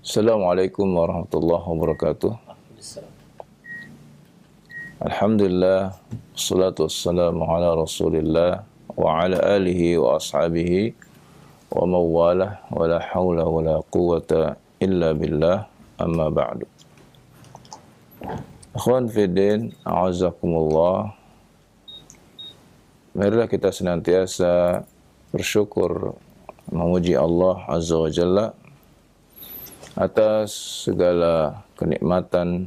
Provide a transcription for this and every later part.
Assalamualaikum warahmatullahi wabarakatuh. Alhamdulillah, wassalatu wassalamu ala rasulillah wa ala alihi wa ashabihi wa mawalah wa la hawla wa la quwata illa billah, amma ba'du. Akhwan fiddin, a'azakumullah. Marilah kita senantiasa bersyukur, memuji Allah Azza wa Jalla atas segala kenikmatan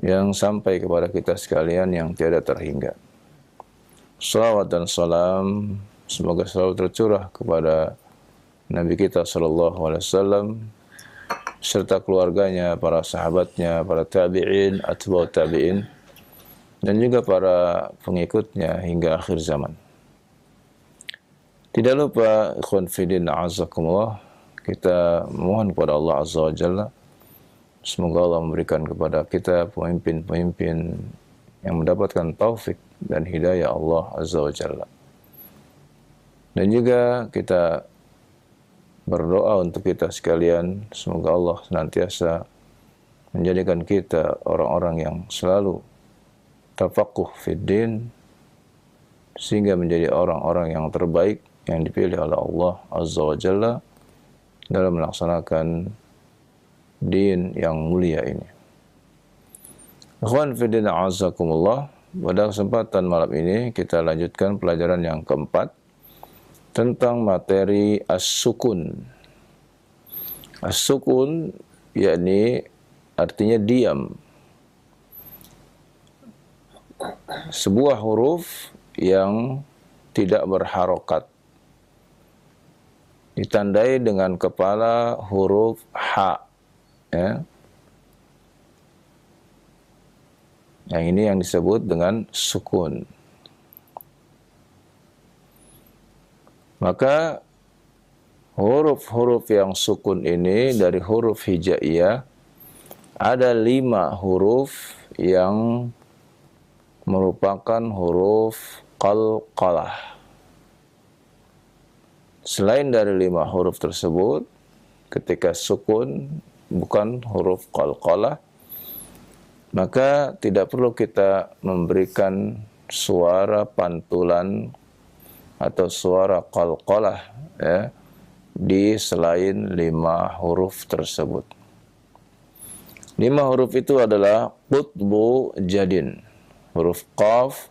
yang sampai kepada kita sekalian yang tiada terhingga. Salawat dan salam semoga selalu tercurah kepada Nabi kita SAW serta keluarganya, para sahabatnya, para tabi'in, atba'ut tabi'in, dan juga para pengikutnya hingga akhir zaman. Tidak lupa, ikhwan fiddin a'azakumullah, kita mohon kepada Allah Azza wa Jalla, semoga Allah memberikan kepada kita pemimpin-pemimpin yang mendapatkan taufik dan hidayah Allah Azza wa Jalla. Dan juga kita berdoa untuk kita sekalian, semoga Allah senantiasa menjadikan kita orang-orang yang selalu tafaqquh fid din, sehingga menjadi orang-orang yang terbaik yang dipilih oleh Allah Azza wa Jalla dalam melaksanakan din yang mulia ini. Ikhwan fillah a'azakumullah, pada kesempatan malam ini kita lanjutkan pelajaran yang keempat tentang materi as-sukun. As-sukun yakni artinya diam. Sebuah huruf yang tidak berharokat, ditandai dengan kepala huruf H, ya. Yang ini yang disebut dengan sukun. Maka huruf-huruf yang sukun ini dari huruf hijaiyah ada 5 huruf yang merupakan huruf qalqalah. Selain dari 5 huruf tersebut, ketika sukun bukan huruf qalqalah, maka tidak perlu kita memberikan suara pantulan atau suara qalqalah, ya, di selain 5 huruf tersebut. 5 huruf itu adalah qutbu jadin, huruf qaf,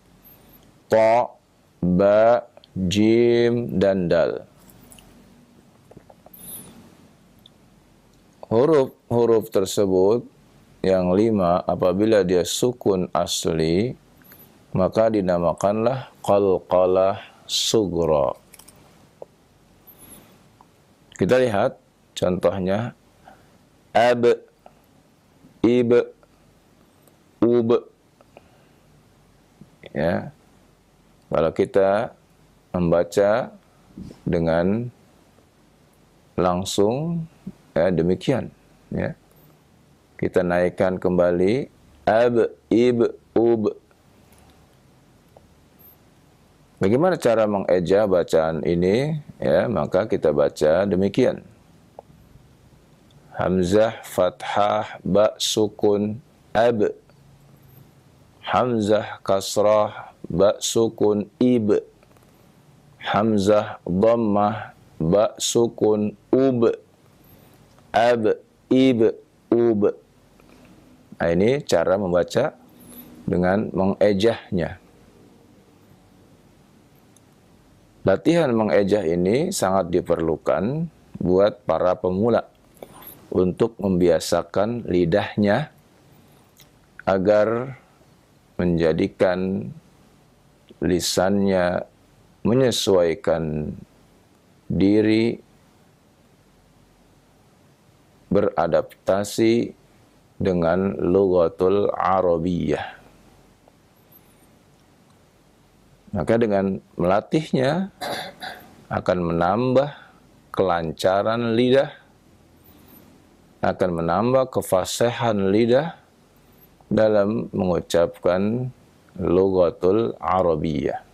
ta, ba, jim, dan dal. Huruf-huruf tersebut yang 5 apabila dia sukun asli, maka dinamakanlah qalqalah sughra. Kita lihat contohnya ab, ib, ub. Ya. Kalau kita membaca dengan langsung, ya, demikian, ya. Kita naikkan kembali ab, ib, ub. Bagaimana cara mengeja bacaan ini? Ya, maka kita baca demikian. Hamzah fathah ba sukun ab. Hamzah kasrah ba sukun ib. Hamzah dhammah ba sukun ub. Ab, ib, ub. Nah, ini cara membaca dengan mengejahnya. Latihan mengejah ini sangat diperlukan buat para pemula untuk membiasakan lidahnya agar menjadikan lisannya menyesuaikan diri, beradaptasi dengan lughatul Arabiyyah. Maka dengan melatihnya akan menambah kelancaran lidah, akan menambah kefasihan lidah dalam mengucapkan lughatul Arabiyyah.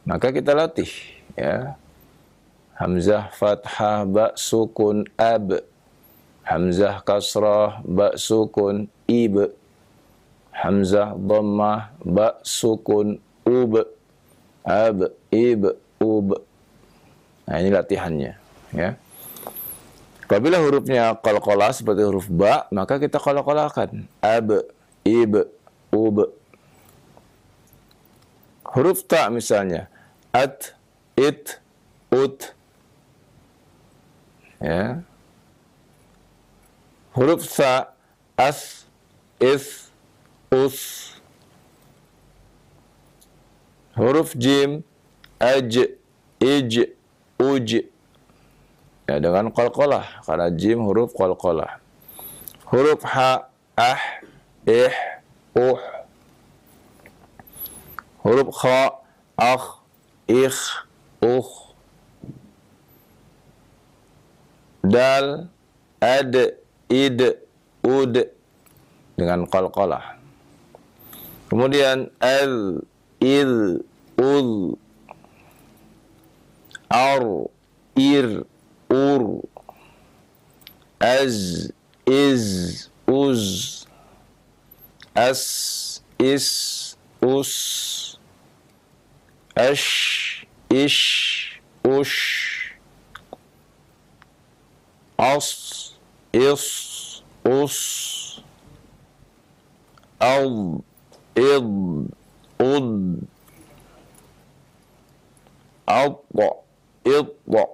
Maka kita latih, ya. Hamzah fathah ba sukun ab. Hamzah kasrah ba sukun ib. Hamzah dhammah ba sukun ub. Ab ib ub. Nah, ini latihannya, ya. Apabila hurufnya qalqalah seperti huruf ba, maka kita qalqalahkan. Ab, ib, ub. Huruf ta misalnya, at, it, ut. Ya. Huruf sa, as, is, us. Huruf jim, aj, ij, uj. Ya, dengan qalqalah, karena jim huruf qalqalah. Huruf ha, ah, ih, huruf kha, akh, ikh, dal, ad, id, ud, dengan qalqalah. Kemudian al, il, ul, ar, ir, ur, az, iz, uz, as, is, us, ash, ish, ush, as, is, us, al, id, ud, alta, idta,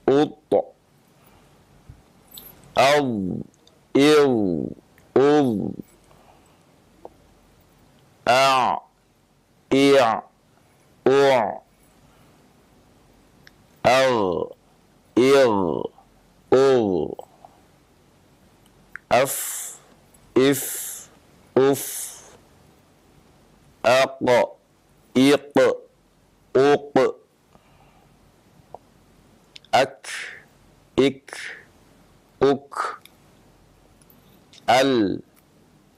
utta, al, il, ul, a, i', u', al, il, ul, af, if, uf, aq, iq, uq, ak, ik, uk, al,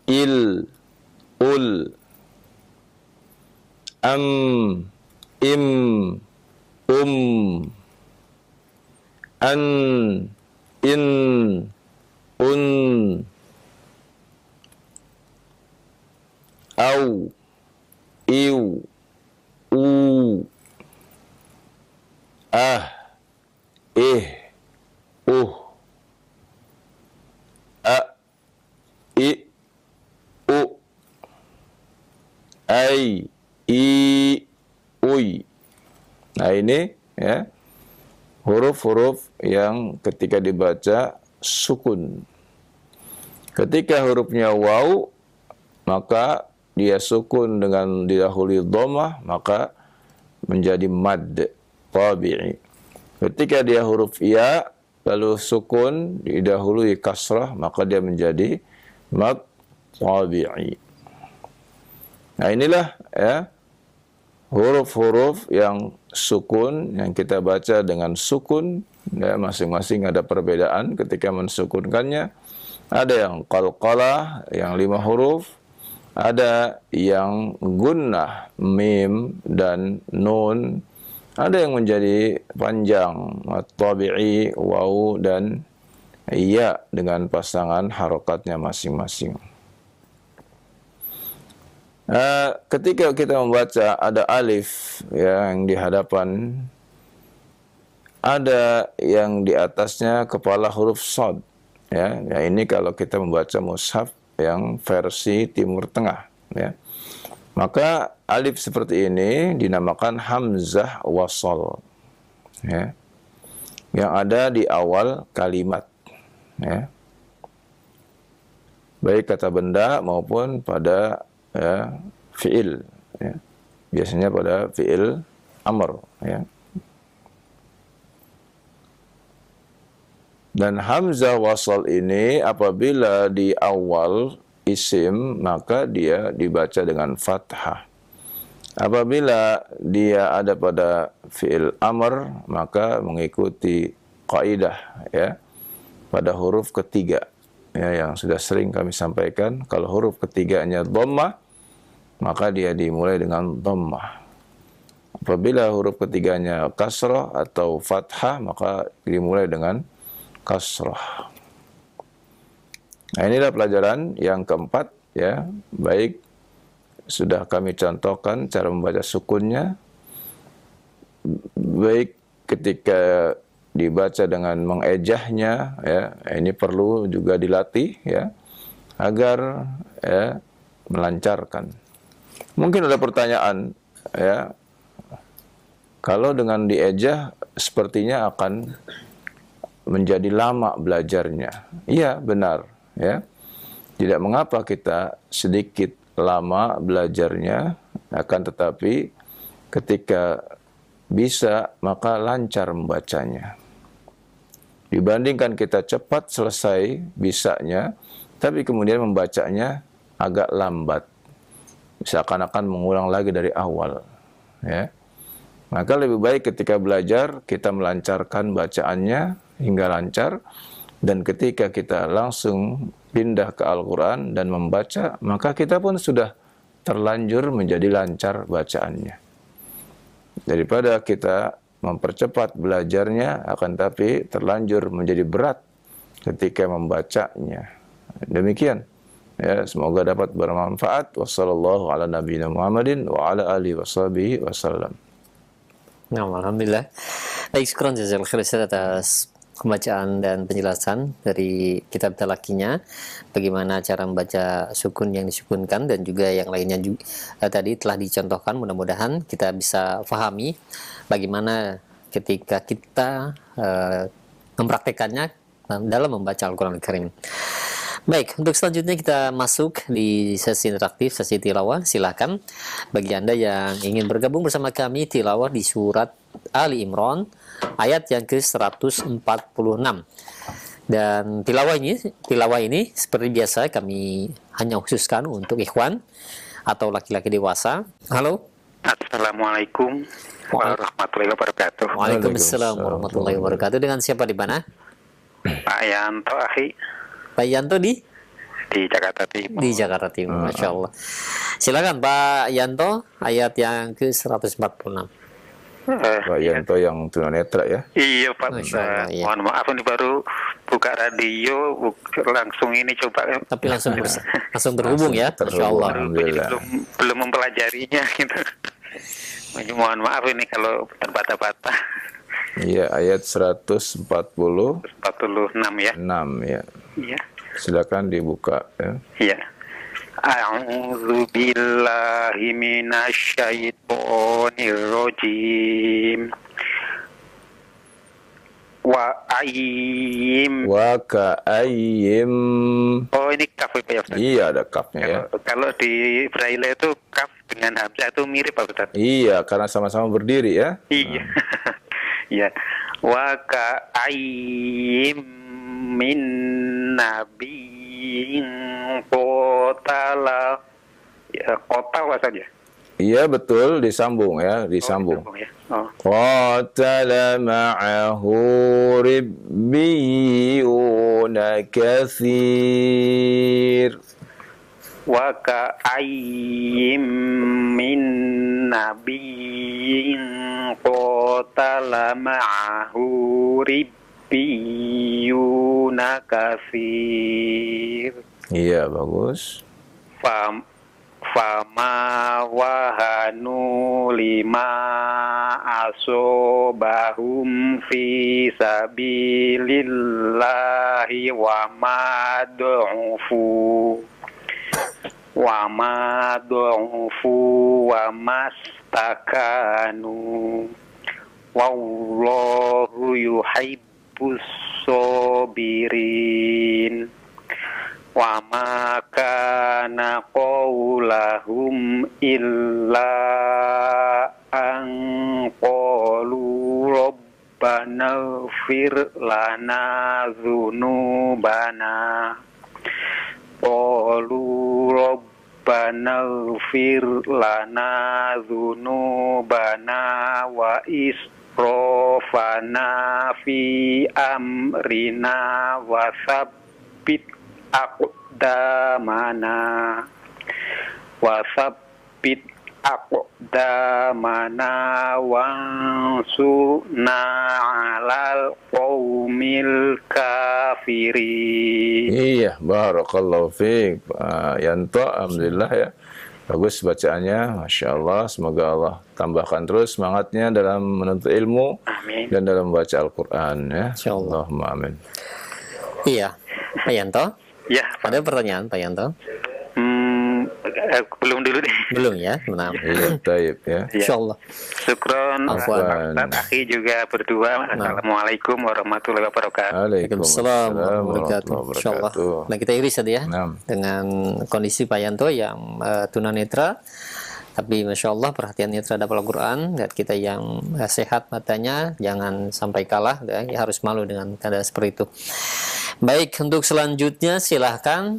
il, ul, am, im, an, in, un, au, iu, u, ah, ih, a, i, u, ai, i, ui. Nah, ini ya huruf-huruf yang ketika dibaca sukun. Ketika hurufnya waw, maka dia sukun dengan didahului dhammah, maka menjadi mad tabi'i. Ketika dia huruf ya, lalu sukun didahului kasrah, maka dia menjadi mad tabi'i. Nah, inilah ya huruf-huruf yang sukun yang kita baca dengan sukun, ya, masing-masing ada perbedaan ketika mensukunkannya. Ada yang qalqalah yang 5 huruf, ada yang gunnah mim dan nun, ada yang menjadi panjang tabi'i waw dan ya dengan pasangan harokatnya masing-masing. Ketika kita membaca ada alif yang di hadapan, ada yang di atasnya kepala huruf shad. Ya, ini kalau kita membaca mushaf yang versi Timur Tengah. Ya, maka alif seperti ini dinamakan hamzah wasal. Ya, yang ada di awal kalimat. Ya, baik kata benda maupun pada ya, fi'il, ya. Biasanya pada fi'il amr, ya. Dan hamzah wasal ini apabila di awal isim, maka dia dibaca dengan fathah. Apabila dia ada pada fi'il amr, maka mengikuti kaidah, ya, pada huruf ketiga. Ya, yang sudah sering kami sampaikan, kalau huruf ketiganya dhammah, maka dia dimulai dengan dhammah. Apabila huruf ketiganya kasrah atau fathah, maka dimulai dengan kasrah. Nah, inilah pelajaran yang keempat, ya. Baik, sudah kami contohkan cara membaca sukunnya, baik ketika dibaca dengan mengejahnya, ya. Ini perlu juga dilatih, ya, agar, ya, melancarkan. Mungkin ada pertanyaan, ya, kalau dengan diejah sepertinya akan menjadi lama belajarnya. Iya, benar, ya. Tidak mengapa kita sedikit lama belajarnya, akan tetapi ketika bisa maka lancar membacanya. Dibandingkan kita cepat selesai bisanya, tapi kemudian membacanya agak lambat. Seakan-akan mengulang lagi dari awal, ya. Maka lebih baik ketika belajar kita melancarkan bacaannya hingga lancar, dan ketika kita langsung pindah ke Al-Quran dan membaca, maka kita pun sudah terlanjur menjadi lancar bacaannya. Daripada kita mempercepat belajarnya, akan tapi terlanjur menjadi berat ketika membacanya. Demikian. Ya, semoga dapat bermanfaat. Wassallallahu ala nabiyina Muhammadin wa ala alihi washabihi wasallam. Nah, alhamdulillah. Baik, syukran jazakallahu khairan atas pembacaan dan penjelasan dari kitab talakinya, bagaimana cara membaca sukun yang disukunkan dan juga yang lainnya juga tadi telah dicontohkan. Mudah-mudahan kita bisa pahami bagaimana ketika kita mempraktekannya dalam membaca Al-Quran Al-Karim. Baik, untuk selanjutnya kita masuk di sesi interaktif, sesi tilawah. Silakan bagi Anda yang ingin bergabung bersama kami tilawah di surat Ali Imran ayat yang ke-146. Dan tilawah ini seperti biasa kami hanya khususkan untuk ikhwan atau laki-laki dewasa. Halo. Assalamualaikum warahmatullahi wabarakatuh. Waalaikumsalam warahmatullahi wabarakatuh. Dengan siapa di mana? Pak Yanto, akhi. Pak Yanto di Jakarta Timur. Di Jakarta Timur, Masya Allah. Silakan Pak Yanto, ayat yang ke-146. Pak Yanto yang tunanetra, ya? Iya Pak. Masya Allah, iya. Mohon maaf, ini baru buka radio, langsung ini coba. Tapi langsung terhubung ya, Masya Allah. Belum mempelajarinya gitu. Mohon maaf ini kalau terbata-bata. Iya, ayat 146 ya. 6, ya. Iya. Silakan dibuka, ya. Iya. A'udzu billahi minasyaitonir rajim. Wa ka'ayyim. Oh, ini kaf ya, Pak Ustaz? Iya, ada kafnya, ya. Kalau di Braille itu kaf dengan hamzah itu mirip, Pak Ustaz? Iya, karena sama-sama berdiri, ya. Iya. Ya, wa ka'ayyim min nabiyyin qatala, ya, qatala saja. Iya, betul, disambung, ya, disambung. Oh, ya. Oh. Qatala ma'ahu ribbiyuna katsir. Wa ka'ayyim min nabiyyin qatala ma'ahu ribbiyuna katsir. Iya, bagus. Fama wahanu lima asobahum fi sabilillahi wa ma du'ufu wa mastakanu wallahu yuhibbus sabirin. Wa ma kana qaulahum illa an qalu rabbana ighfir lana dzunubana. Qalu rabbana ighfir lana dzunubana wa israfana fi amrina wa tsabbit aqdamana aqdamana wansurna 'alal qaumil kafirin. Iya, barakallahu fiik. Yanto, alhamdulillah ya. Bagus bacaannya, Masya Allah. Semoga Allah tambahkan terus semangatnya dalam menuntut ilmu. Amin. Dan dalam membaca Al-Quran ya. Insyaallah. Allahumma amin. Iya, Pak Yanto. Ya, Ada pertanyaan Pak Yanto? belum dulu deh. Belum ya? Benar. Iya, taib ya. Insyaallah. Syukron, Afwan. Ustaz Akhi juga berdua. Assalamualaikum warahmatullahi wabarakatuh. Waalaikumsalam warahmatullahi wabarakatuh. Insyaallah. Nah, kita iri saja ya dengan kondisi Pak Yanto yang tunanetra, tapi Masya Allah perhatiannya terhadap Al-Quran, dan kita yang sehat matanya jangan sampai kalah ya, harus malu dengan keadaan seperti itu. Baik, untuk selanjutnya silahkan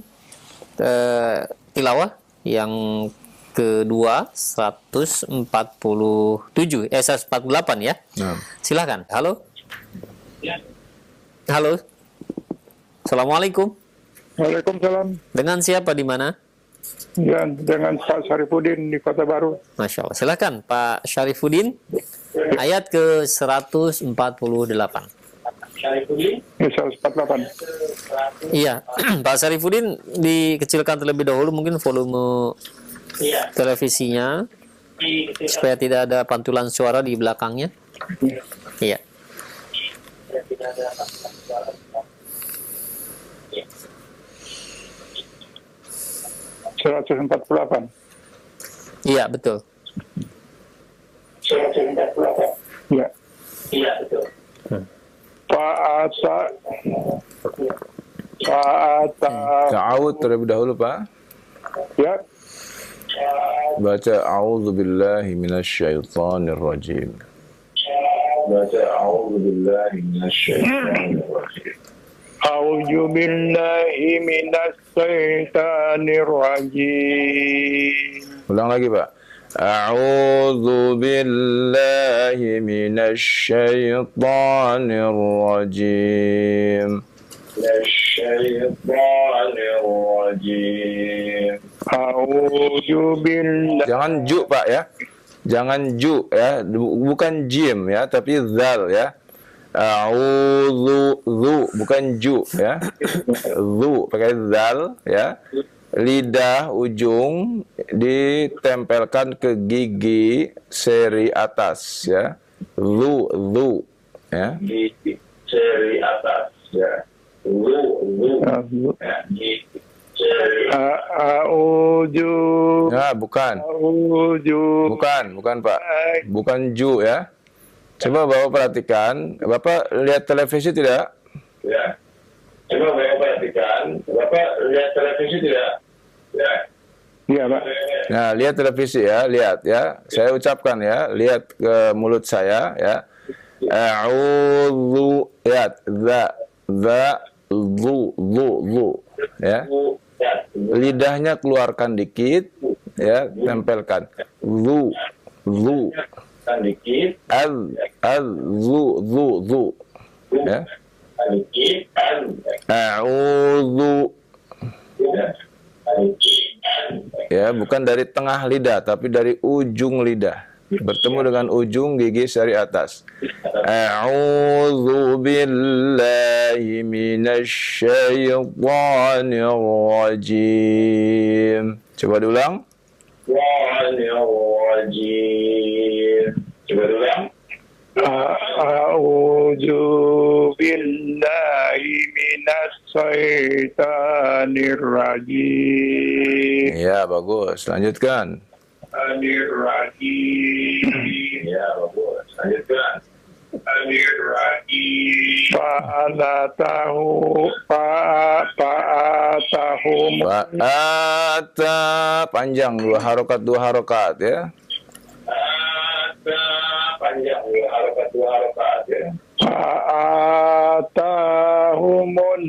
tilawah yang kedua 148 ya. Silahkan. Halo. Halo. Assalamualaikum. Waalaikumsalam. Dengan siapa di mana? Ya, dengan Pak Syarifuddin di Kota Baru. Masya Allah. Silakan Pak Syarifuddin. Ayat ke 148. Ya, 148. Iya, Pak Syarifuddin dikecilkan terlebih dahulu mungkin volume televisinya supaya tidak ada pantulan suara di belakangnya. Iya. Iya, betul. Ya. Iya, betul. Fa'ata Ta'awud terlebih dahulu Pak. ya. Baca a'udzubillahi minasyaitonir rajim. Baca a'udzubillahi minasyaitonir rajim. A'udzu billahi minas syaitonir rajim. Ulang lagi Pak. A'udzu billahi minasyaitonir rajim. A'udzu billahi. Jangan ju Pak ya. Jangan ju ya, bukan jim ya, tapi zal ya. A'udzu bukan ju ya. Zu pakai zal ya. Lidah ujung ditempelkan ke gigi seri atas ya. Zu ya. Gigi seri atas ya. A'udzu. Nah, bukan. Bukan Pak. Bukan ju ya. Coba Bapak perhatikan. Bapak lihat televisi tidak? Ya. Coba Bapak perhatikan. Bapak lihat televisi tidak? Ya. Iya, Pak. Nah, lihat televisi ya, lihat ya. Saya ucapkan ya, lihat ke mulut saya ya. A'udzu, lihat zu ya. Lidahnya keluarkan dikit ya, tempelkan. Zu dikit. Zu ya. A'udzu ya, bukan dari tengah lidah tapi dari ujung lidah bertemu dengan ujung gigi seri atas. A'udzu billahi minasyaitonir rajim. Coba diulang. Coba diulang. A'udzu billahi minas syaitonir rajim. Ya, bagus. Lanjutkan. Ya, bagus. Lanjutkan. Fa'ata panjang dua harokat ya. Panjang dua harokat ya. Fa'atahumun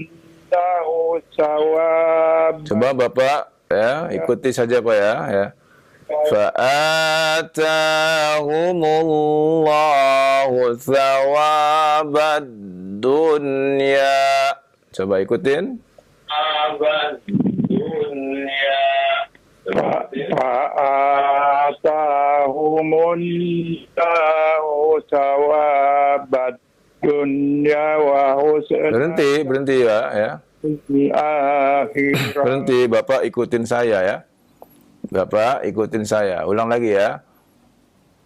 lahu sawab. Coba Bapak ya, ikuti saja Pak ya. Fa'atahumullahu thawabad dunya. Coba ikutin. fa'atahumun sawabat dunya wa husna Berhenti Pak ya. akhirah. Berhenti, Bapak ikutin saya ya. Bapak ikutin saya. Ulang lagi ya.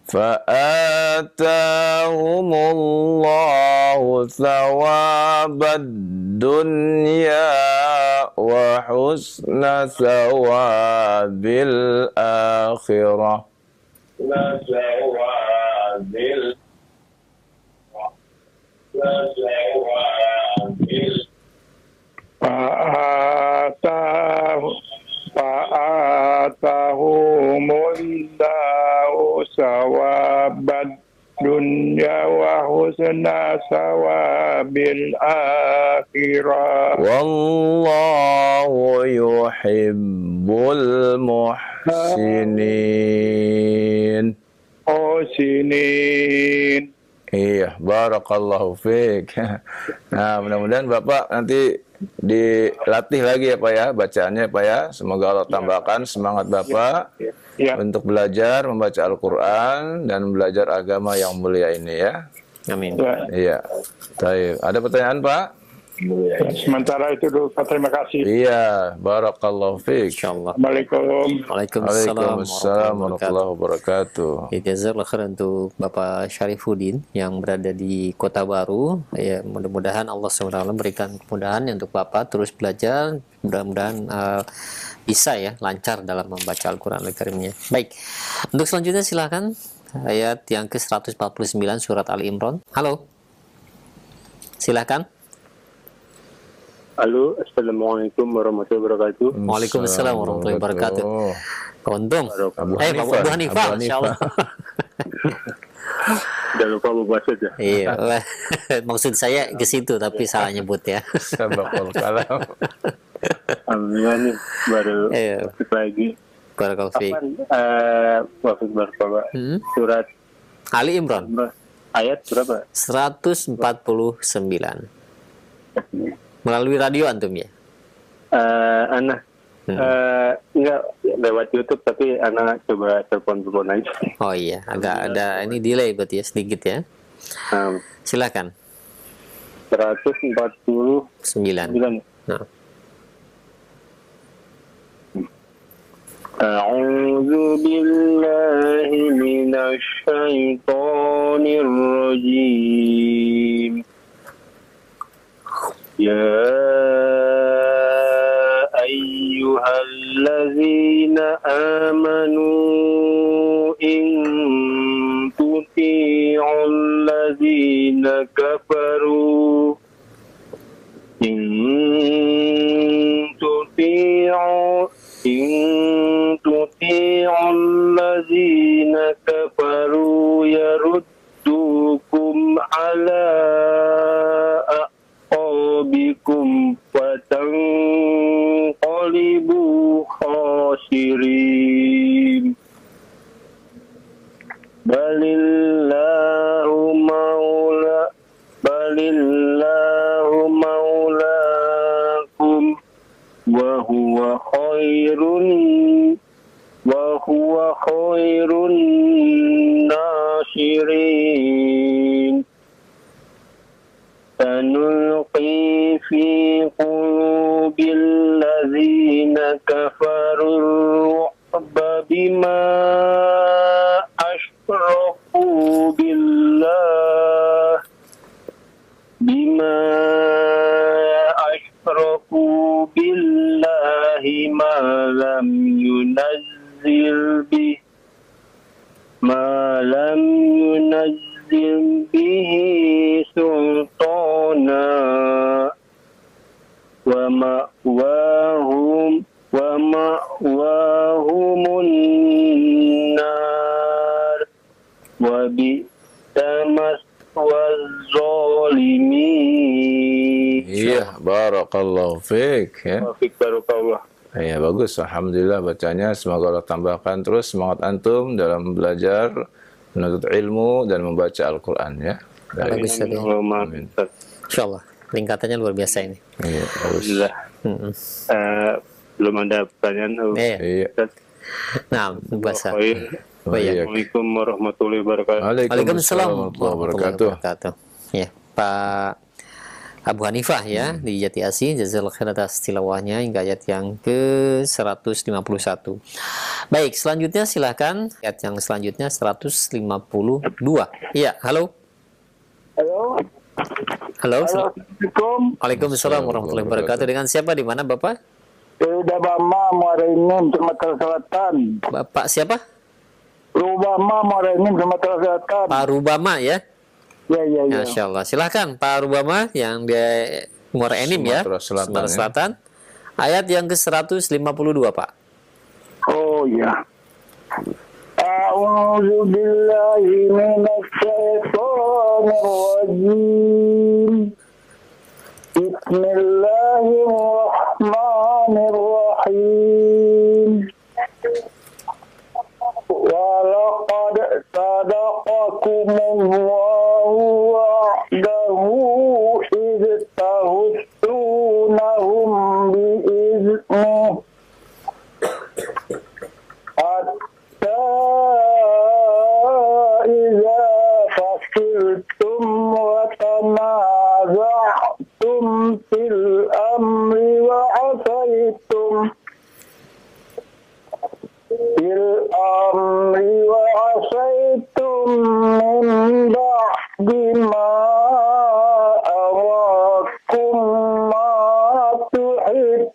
Fa'atahumullahu thawabad dunya wa husna thawabil akhirah. Fa'atahumullahu sawabad dunya wa husna sawabil akhirah. Wallahu yuhibbul muhsinin. Sinin. Iya, barakallahu fiik. Nah, mudah-mudahan Bapak nanti dilatih lagi ya Pak ya, bacaannya Pak ya. Semoga Allah tambahkan semangat Bapak untuk belajar membaca Al-Quran dan belajar agama yang mulia ini ya. Amin. Iya. Baik. Ada pertanyaan Pak? Sementara itu dulu, Pak. Terima kasih. Iya, barakallahu fiik. Insyaallah. Assalamualaikum. Waalaikumsalam warahmatullahi wabarakatuh. Jazakallahu khairan untuk Bapak Syarifuddin yang berada di Kota Baru. Ya, mudah-mudahan Allah SWT berikan kemudahan untuk Bapak terus belajar. Mudah-mudahan bisa ya lancar dalam membaca Al-Qur'an Al-Karimnya. Baik. Untuk selanjutnya silakan ayat yang ke-149 surat Ali Imran. Halo. Silakan. Halo, Assalamualaikum warahmatullahi wabarakatuh. Waalaikumsalam warahmatullahi wabarakatuh. Abu Untung. Hanifah. Abu Hanifah, insyaallah. Udah lupa Bu Basit ya? Iya, maksud saya ke situ tapi salah nyebut ya. Sabaqul kalam. Alhamdulillah nih baru masuk lagi. Barakallahu fiik. Wafik Bapak. Surat Ali Imran. Ayat berapa? 149. Melalui radio antum ya? Ana enggak lewat YouTube tapi Ana coba telepon aja. Oh iya, agak ada ini delay berarti ya sedikit ya. Silakan. 149. 9. Nah. A'udzu billahi minasy syaithanir rajim. Ya ayyuhallazina amanu in tuti'ul ladzina kafaru in tuti'ul ladzina kafaru yaruddukum ala bikum fatanqalibu khasirin. Balillahu maulakum wa huwa khairun nasirin. Sanulqi fi qulubil ladzina kafaru ru'ba bima asyraku billahi ma lam yunazzil bihi sultana wa ma'wahumun nar wa bi'samas wazzalimin. Iya, barakallahu fiik ya. Wafik barakallah. Ya bagus, alhamdulillah bacanya. Semoga Allah tambahkan terus semangat antum dalam belajar, menuntut ilmu dan membaca Al-Qur'an ya. Bagus tadi. Insyaallah. Peningkatannya luar biasa ini. Iya, bagus. Alhamdulillah. Belum ada pertanyaan. Iya. Nah, bahasa. Khair. Oh iya. Assalamualaikum warahmatullahi wabarakatuh. Waalaikumsalam warahmatullahi wabarakatuh. Ya, Pak Abu Hanifah ya di Jati Asih, jazakallahu khair atas tilawahnya hingga ayat yang ke-151. Baik, selanjutnya silahkan ayat yang selanjutnya 152. Iya, halo. Halo. Halo. Assalamualaikum. Waalaikumsalam warahmatullahi wabarakatuh. Dengan siapa di mana, Bapak? Rubama Muara Enim, Sumatera Selatan. Bapak siapa? Rubama Muara Enim, Sumatera Selatan. Pak Rubama ya. Ya. Masya Allah. Silahkan Pak Rubama yang di Muara Enim ya. Sumatera Selatan, Selatan. Ayat yang ke-152, Pak. Oh ya. A'udzu billahi minasy syaithanir rajim. Bismillahirrahmanirrahim. Walaqad sadaqakumullahu wa'dahu idh tahussunahum bi'iznih hatta idza fasiltum wa tanaza'tum fil amri wa asaytum min ba'di ma arakum ma tuhibbun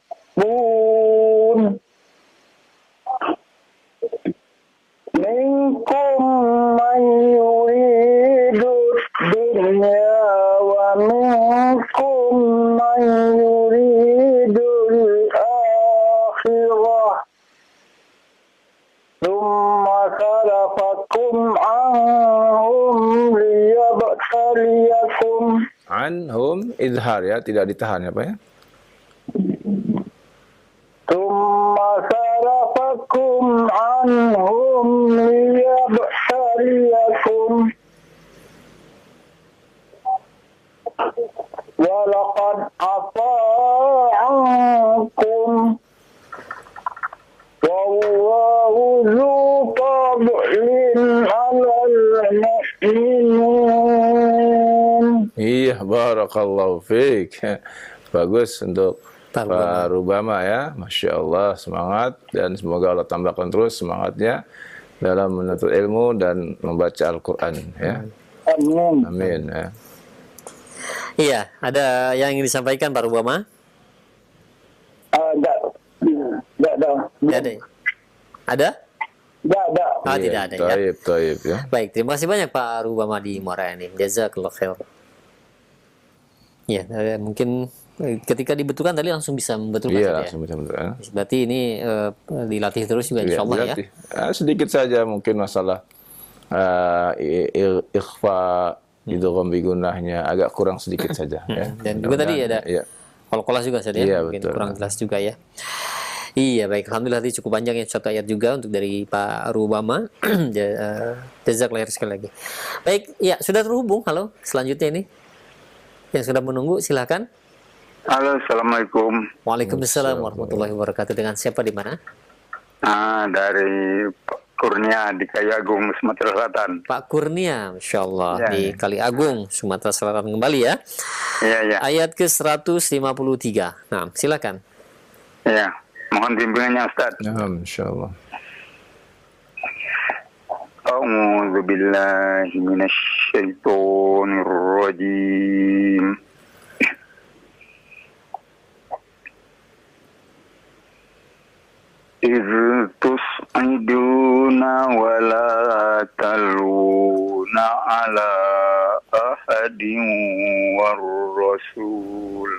minkum man yuridu dunya wa minkum man yuridu al-akhirah thumma salafakum anhum liyabtaliyakum. Anhum idhar ya, tidak ditahan ya Pak ya. Thumma salafakum anhum liyabtaliyakum. Walaqad afa ankum. Wallahu dzu fadlin 'alal mu'minin. Iya, barakallahu fiik. Bagus untuk Pak Pak Rubama ya. Masya Allah, semangat. Dan semoga Allah tambahkan terus semangatnya dalam menuntut ilmu dan membaca Al-Quran ya. Amin. Amin ya. Iya, ada yang ingin disampaikan Pak Rubama? Tidak ada. Tidak ada. Ada? Tidak ada. Ah, tidak ada ya. Taib ya. Baik, terima kasih banyak Pak Rubama di Muara Enim. Jazakallahu khair. Ya, mungkin ketika dibutuhkan tadi langsung bisa membetulkan Iya, saja ya. langsung betul-betul ya. Berarti ini dilatih terus juga Iya, insyaallah ya. dilatih. Sedikit saja mungkin masalah ikhfa idgham bigunahnya agak kurang sedikit saja ya. Dan juga tadi ada iya. kol-kolas juga saja Iya, mungkin betul. kurang jelas juga ya. Iya, baik, alhamdulillah tadi cukup panjang ya satu ayat juga untuk dari Pak Rubama. Jazakallahu khair sekali lagi. Baik, ya sudah terhubung. Halo, selanjutnya ini yang sudah menunggu silakan. Halo, assalamualaikum. Waalaikumsalam warahmatullahi wabarakatuh. Dengan siapa di mana? Dari Kurnia di Kayagung, Sumatera Selatan. Pak Kurnia, Masya Allah, Ya, di Kali Agung, Sumatera Selatan kembali ya. Iya. Ayat ke-153. Nah, silakan. Iya. Mohon bimbingannya Ustaz. Ya, insyaallah. A'udzu billahi minasy syaithanir rajim. إذ تصعدون ولا تلوون على أحد والرسول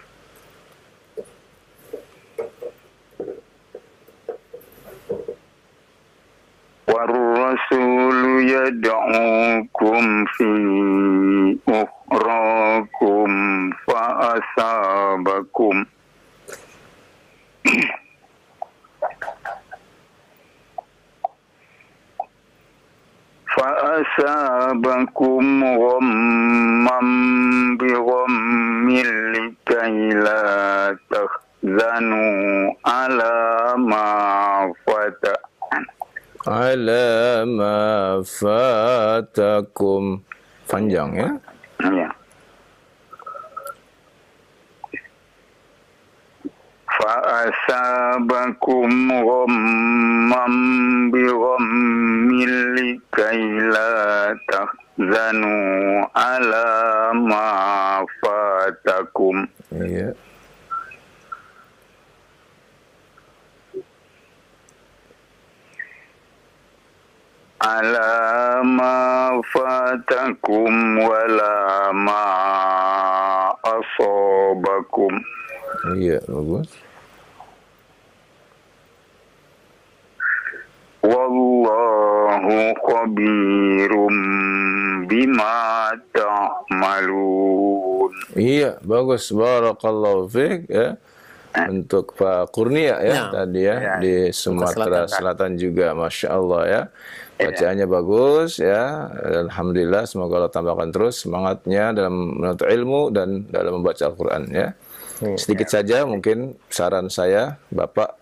يدعوكم في أخراكم فأصابكم غما بغم لكي لا تحزنوا على ما فاتكم ala ma fatakum. Panjang ya. Ya. Fa'asabakum ghammam bi ghammil likaila tahzanu ala ma fatakum. Iya. Ala ma fatakum wala ma asobakum. Iya, bagus. Wallahu khabirum bima ta'malun. Iya, bagus. Barakallahu fiik ya. Untuk Pak Kurnia ya, tadi ya, di Sumatera Selatan juga, Masya Allah ya. Bacaannya bagus ya. Alhamdulillah, semoga Allah tambahkan terus semangatnya dalam menuntut ilmu dan dalam membaca Al-Quran ya. Sedikit saja mungkin saran saya, Bapak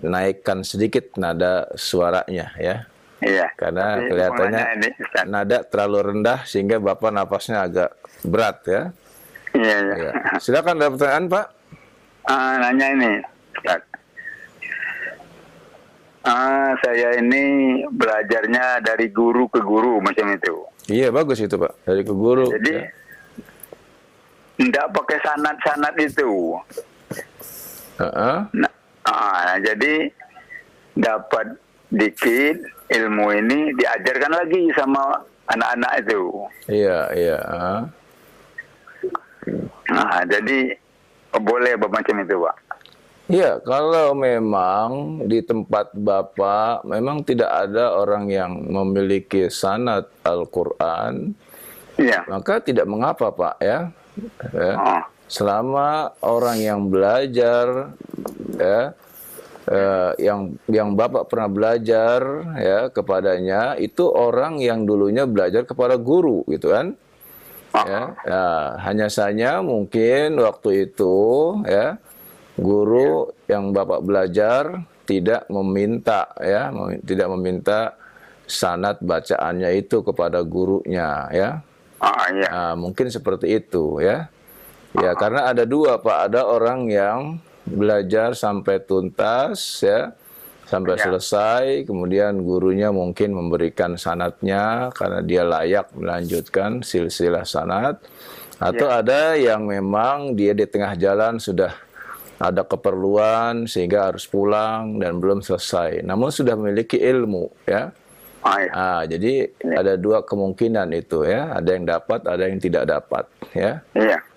naikkan sedikit nada suaranya ya. Iya. Karena kelihatannya nada terlalu rendah sehingga Bapak napasnya agak berat ya. Iya, Ya. Silakan ada pertanyaan, Pak. Nanya ini, Ustaz. Saya ini belajarnya dari guru ke guru macam itu. Iya, bagus itu, Pak. Dari ke guru. Jadi ya. Tidak pakai sanad-sanad itu. Nah, jadi dapat dikit ilmu ini diajarkan lagi sama anak-anak itu. Iya, iya. Nah, jadi boleh macam itu, Pak. Iya, kalau memang di tempat Bapak memang tidak ada orang yang memiliki sanad Al-Quran, Iya. maka tidak mengapa, Pak ya. Selama orang yang belajar ya, yang Bapak pernah belajar ya kepadanya itu orang yang dulunya belajar kepada guru gitu kan. Ya, hanya saja mungkin waktu itu ya guru yang Bapak belajar tidak meminta ya, tidak meminta sanad bacaannya itu kepada gurunya ya. Mungkin seperti itu ya. Ya, karena ada dua, Pak. Ada orang yang belajar sampai tuntas ya, sampai selesai, kemudian gurunya mungkin memberikan sanadnya karena dia layak melanjutkan silsilah sanad. Atau ada yang memang dia di tengah jalan sudah ada keperluan sehingga harus pulang dan belum selesai, namun sudah memiliki ilmu ya. Jadi ada dua kemungkinan itu ya, ada yang dapat, ada yang tidak dapat ya.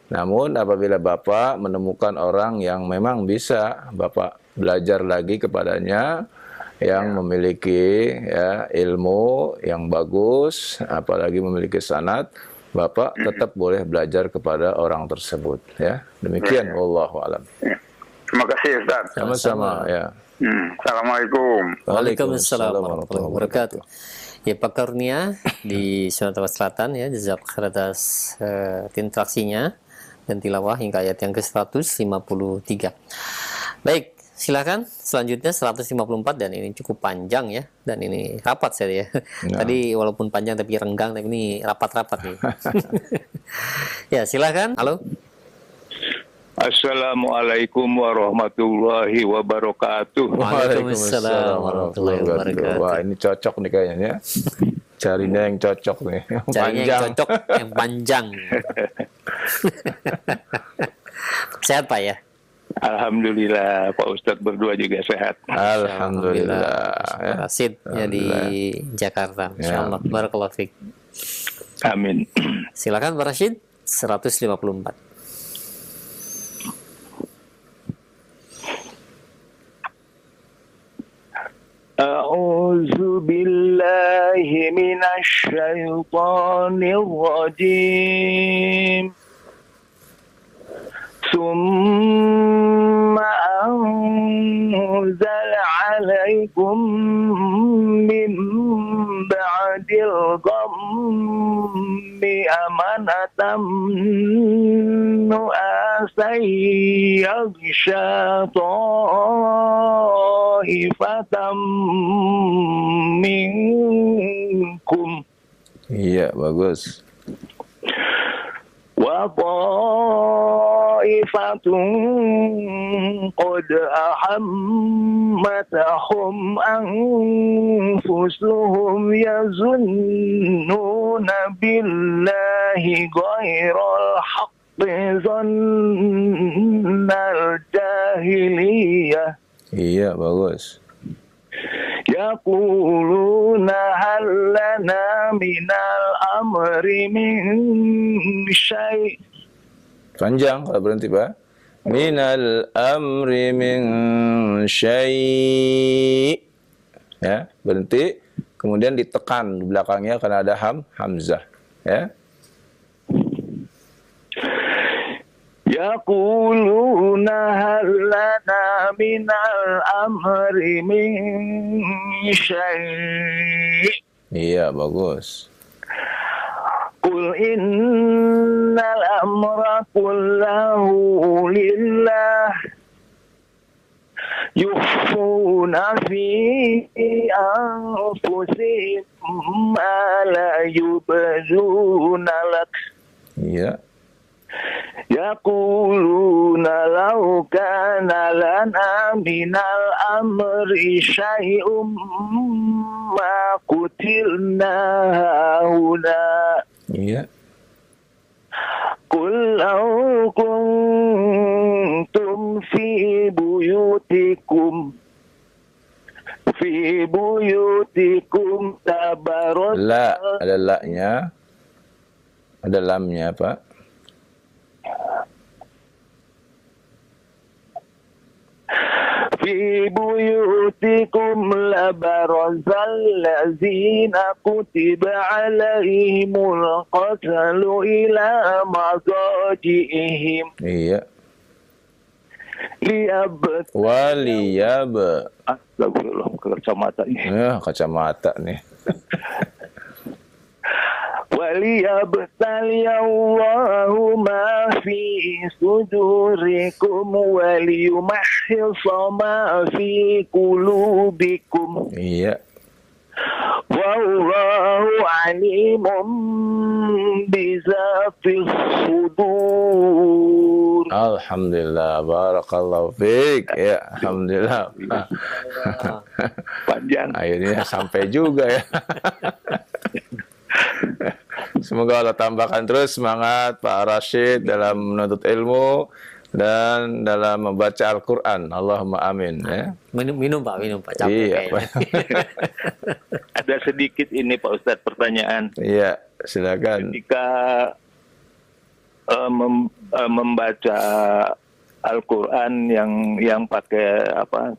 Namun apabila Bapak menemukan orang yang memang bisa Bapak belajar lagi kepadanya, yang memiliki ya ilmu yang bagus, apalagi memiliki sanad, Bapak tetap boleh belajar kepada orang tersebut ya. Demikian wallahu alam. Terima kasih, Ustaz. Sama-sama ya. Assalamualaikum. Waalaikumsalam warahmatullahi wabarakatuh. Ya, Pak Kurnia di Sumatera Selatan ya, jazakallahu atas interaksinya dan tilawah hingga ayat yang ke-153. Baik, silakan selanjutnya 154 dan ini cukup panjang ya, dan ini rapat saya ya. Tadi walaupun panjang tapi renggang, tapi ini rapat-rapat nih. Ya, silakan. Halo. Assalamualaikum warahmatullahi wabarakatuh. Waalaikumsalam warahmatullahi wabarakatuh. Wah, ini cocok nih kayaknya ya. Carinya yang cocok nih. Carinya yang cocok, yang panjang. Sehat, Pak ya? Alhamdulillah, Pak Ustadz berdua juga sehat. Alhamdulillah. Rasid ya di Jakarta. Insyaallah. Barakallahu fiik. Amin. Silakan Pak Rashid 154. A'udzu billahi minasy syaithanir rajim. Summa anzala 'alaikum min ba'dil ghammi amanatan nu'asan yaghsha ta'ifatam minkum Iya, bagus. wa ta'ifatun qad ahammatahum anfusuhum yazunnuna billahi ghairal haqqi zannal jahiliyah. Iya, bagus. Yaquluna hal lana minal amri min syai'. Panjang kalau berhenti, Pak. Minal amri min syai'. Ya, berhenti. Kemudian ditekan di belakangnya karena ada hamzah. Ya. Yaquluna hal lana minal amri min syai'. Iya, bagus. Qul innal amra kullahu lillah yukhfuna fi anfusihim ma la yubduna lak. Iya. Yaquluna law kana lana minal amri syai'um ma qutilna huna. Iya. Qul law kuntum fi buyutikum tabarruz. La, ada la-nya. Ada lamnya, Pak. Fi buyutikum labarazal lazina kutiba alaihimul qatlu ila madaji'ihim. Iya. Waliyab. Waliyab. Astagfirullah, kacamata ini. Ya, kacamata nih. Waliyabtaliyallahu ma fi sudurikum waliyumahhisa ma fi qulubikum. Iya. Wallahu alimun bizatis sudur. Alhamdulillah, barakallahu fiik. Ya, alhamdulillah. Panjang. Akhirnya sampai juga ya. Semoga Allah tambahkan terus semangat Pak Rashid dalam menuntut ilmu dan dalam membaca Al-Quran. Allahumma amin. Ya. Minum Pak, capek Iya, kayaknya. Ada sedikit ini Pak Ustadz pertanyaan. Iya, silakan. Ketika membaca Al-Quran yang pakai apa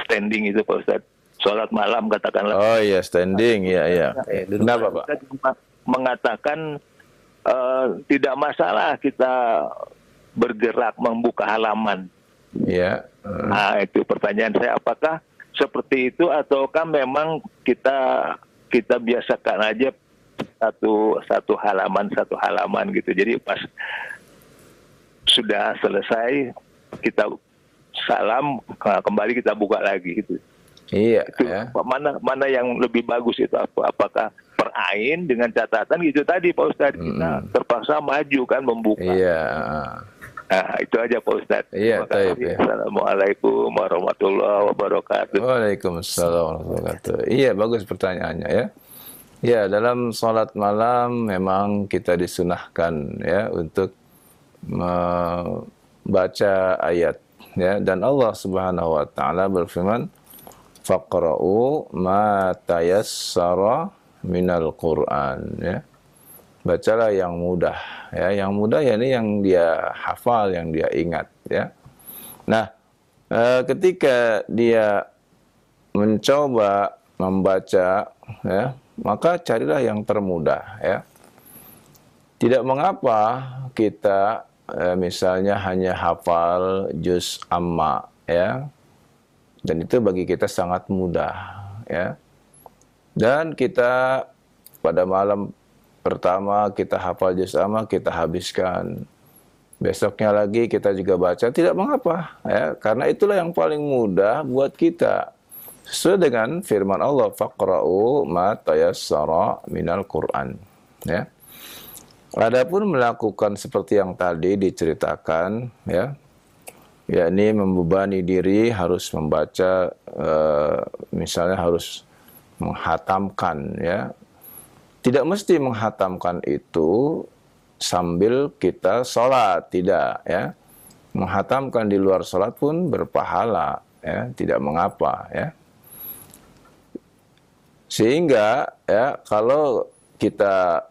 standing itu Pak Ustadz, sholat malam katakanlah. Oh iya, standing, iya. Kenapa Pak? Kita mengatakan tidak masalah kita bergerak membuka halaman. Iya. Nah itu pertanyaan saya, apakah seperti itu ataukah memang kita biasakan aja satu halaman gitu. Jadi pas sudah selesai kita salam, kembali kita buka lagi gitu. Iya. Itu Ya. mana yang lebih bagus itu, apakah per ain dengan catatan gitu tadi Pak Ustadz, kita terpaksa maju kan membuka. Iya. Nah itu aja Pak Ustadz. Iya, taib, ya. Assalamualaikum warahmatullahi wabarakatuh. Waalaikumsalam warahmatullahi wabarakatuh. Iya, bagus pertanyaannya ya. Ya, dalam sholat malam memang kita disunahkan ya untuk membaca ayat ya, dan Allah Subhanahu wa taala berfirman, faqra'u ma tayassara minal Qur'an ya. Bacalah yang mudah ya. Yang mudah ya ini yang dia hafal, yang dia ingat ya. Nah, ketika dia mencoba membaca ya, maka carilah yang termudah ya. Tidak mengapa kita misalnya hanya hafal juz amma ya. Dan itu bagi kita sangat mudah ya. Dan kita pada malam pertama kita hafal juz amma, kita habiskan. besoknya lagi kita juga baca, tidak mengapa, ya, karena itulah yang paling mudah buat kita. Sesuai dengan firman Allah, faqra'u ma tayassara minal Qur'an, ya. Adapun melakukan seperti yang tadi diceritakan, ya, yakni membebani diri harus membaca, misalnya harus menghatamkan, ya. Tidak mesti menghatamkan itu sambil kita sholat, tidak, ya. Menghatamkan di luar sholat pun berpahala, ya, tidak mengapa, ya. Sehingga, ya, kalau kita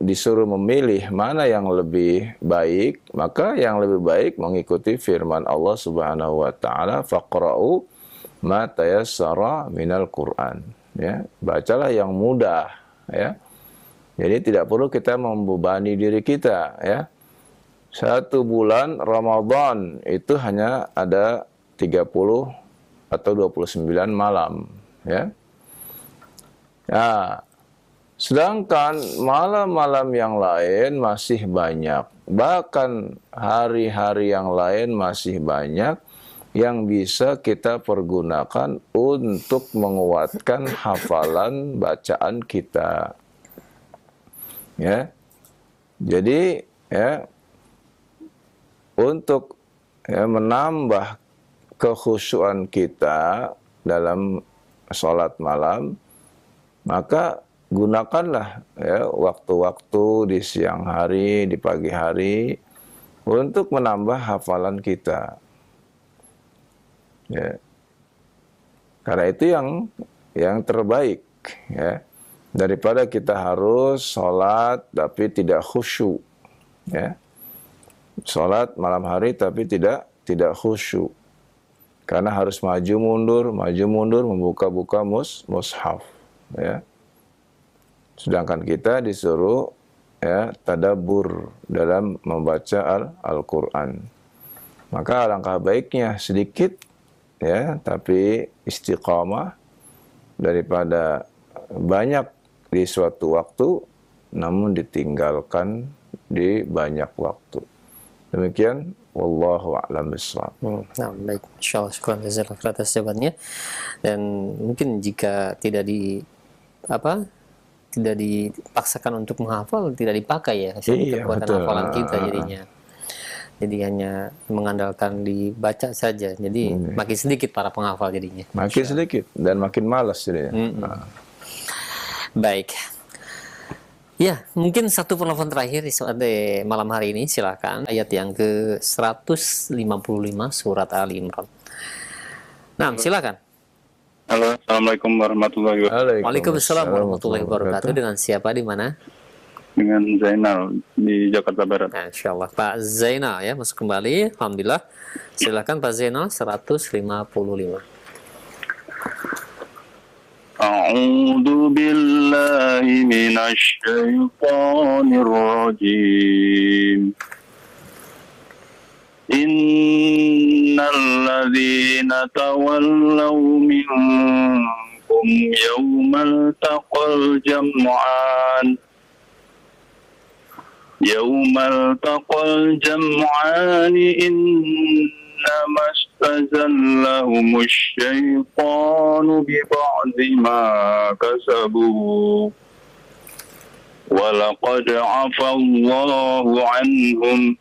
disuruh memilih mana yang lebih baik, maka yang lebih baik mengikuti firman Allah Subhanahu wa taala, faqra'u ma tayassara minal Qur'an, ya. Bacalah yang mudah, ya. Jadi tidak perlu kita membebani diri kita, ya. 1 bulan Ramadan itu hanya ada 30 atau 29 malam, ya. Nah, sedangkan malam-malam yang lain masih banyak. Bahkan hari-hari yang lain masih banyak yang bisa kita pergunakan untuk menguatkan hafalan bacaan kita. Ya, jadi, ya, untuk, ya, menambah kekhusyuan kita dalam sholat malam, maka gunakanlah, ya, waktu-waktu di siang hari, di pagi hari untuk menambah hafalan kita. Ya. Karena itu yang terbaik, ya. Daripada kita harus sholat tapi tidak khusyuk, ya. Sholat malam hari tapi tidak khusyuk, karena harus maju mundur membuka-buka mushaf, ya. Sedangkan kita disuruh, ya, tadabbur dalam membaca Al-Quran. Maka alangkah baiknya sedikit, ya, tapi istiqamah daripada banyak di suatu waktu namun ditinggalkan di banyak waktu. Demikian, wallahu a'lam bishawab. Nah, baik, insyaallah, syukran jazakallahu atas jawabannya. Dan mungkin jika tidak dipaksakan untuk menghafal, tidak dipakai, ya, kekuatan hafalan kita jadinya. Jadi hanya mengandalkan dibaca saja. Jadi makin sedikit para penghafal jadinya. Makin sedikit dan makin malas jadinya. Baik. Ya, mungkin satu penelpon terakhir di malam hari ini, silakan. Ayat yang ke-155 surat Ali Imran. Nah, silakan. Halo, assalamualaikum warahmatullahi wabarakatuh. Waalaikumsalam warahmatullahi wabarakatuh. Dengan siapa, di mana? Dengan Zainal di Jakarta Barat. Nah, insyaallah Pak Zainal, ya, masuk kembali. Alhamdulillah. Silakan Pak Zainal, 155. A'udzu billahi minasy syaithanir rajim. Innal ladzina tawallaw minkum yawmal taqal jam'an إنما استزلهم الشيطان ببعض ما كسبوا ولقد عفى الله عنهم